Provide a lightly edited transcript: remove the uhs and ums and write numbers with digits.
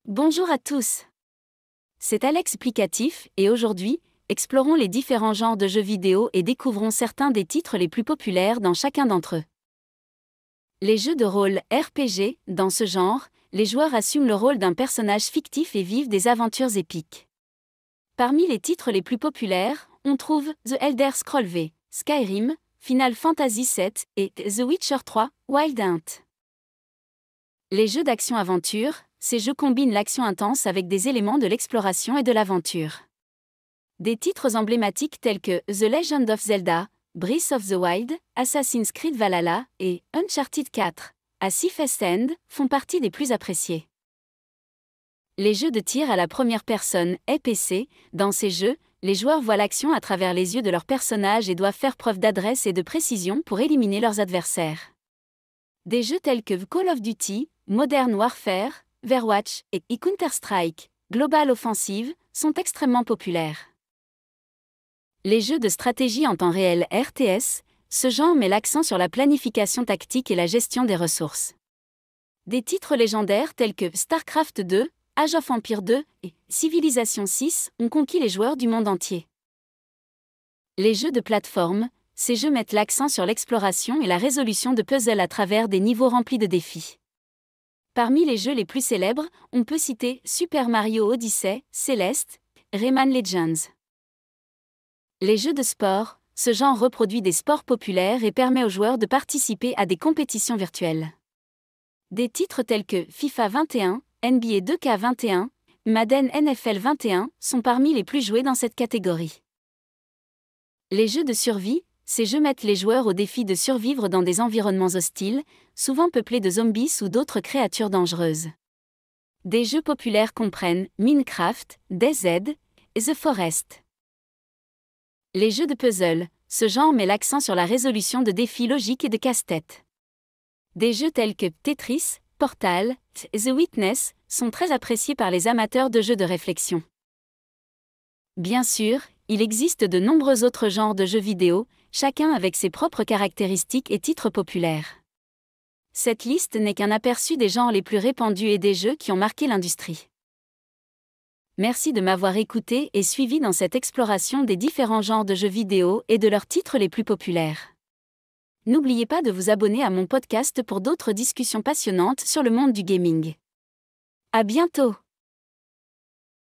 Bonjour à tous. C'est Alex Plicatif et aujourd'hui, explorons les différents genres de jeux vidéo et découvrons certains des titres les plus populaires dans chacun d'entre eux. Les jeux de rôle RPG, dans ce genre, les joueurs assument le rôle d'un personnage fictif et vivent des aventures épiques. Parmi les titres les plus populaires, on trouve The Elder Scrolls V, Skyrim, Final Fantasy VII et The Witcher 3, Wild Hunt. Les jeux d'action-aventure, ces jeux combinent l'action intense avec des éléments de l'exploration et de l'aventure. Des titres emblématiques tels que The Legend of Zelda, Breath of the Wild, Assassin's Creed Valhalla et Uncharted 4, A Thief's End font partie des plus appréciés. Les jeux de tir à la première personne, (PC), dans ces jeux, les joueurs voient l'action à travers les yeux de leur personnage et doivent faire preuve d'adresse et de précision pour éliminer leurs adversaires. Des jeux tels que Call of Duty, Modern Warfare, Overwatch et Counter-Strike, Global Offensive, sont extrêmement populaires. Les jeux de stratégie en temps réel RTS, ce genre met l'accent sur la planification tactique et la gestion des ressources. Des titres légendaires tels que StarCraft 2, Age of Empires 2 et Civilization 6 ont conquis les joueurs du monde entier. Les jeux de plateforme, ces jeux mettent l'accent sur l'exploration et la résolution de puzzles à travers des niveaux remplis de défis. Parmi les jeux les plus célèbres, on peut citer Super Mario Odyssey, Celeste, Rayman Legends. Les jeux de sport, ce genre reproduit des sports populaires et permet aux joueurs de participer à des compétitions virtuelles. Des titres tels que FIFA 21, NBA 2K21, Madden NFL 21 sont parmi les plus joués dans cette catégorie. Les jeux de survie, ces jeux mettent les joueurs au défi de survivre dans des environnements hostiles, souvent peuplés de zombies ou d'autres créatures dangereuses. Des jeux populaires comprennent Minecraft, DayZ et The Forest. Les jeux de puzzle, ce genre met l'accent sur la résolution de défis logiques et de casse-tête. Des jeux tels que Tetris, Portal et The Witness sont très appréciés par les amateurs de jeux de réflexion. Bien sûr, il existe de nombreux autres genres de jeux vidéo, chacun avec ses propres caractéristiques et titres populaires. Cette liste n'est qu'un aperçu des genres les plus répandus et des jeux qui ont marqué l'industrie. Merci de m'avoir écouté et suivi dans cette exploration des différents genres de jeux vidéo et de leurs titres les plus populaires. N'oubliez pas de vous abonner à mon podcast pour d'autres discussions passionnantes sur le monde du gaming. À bientôt!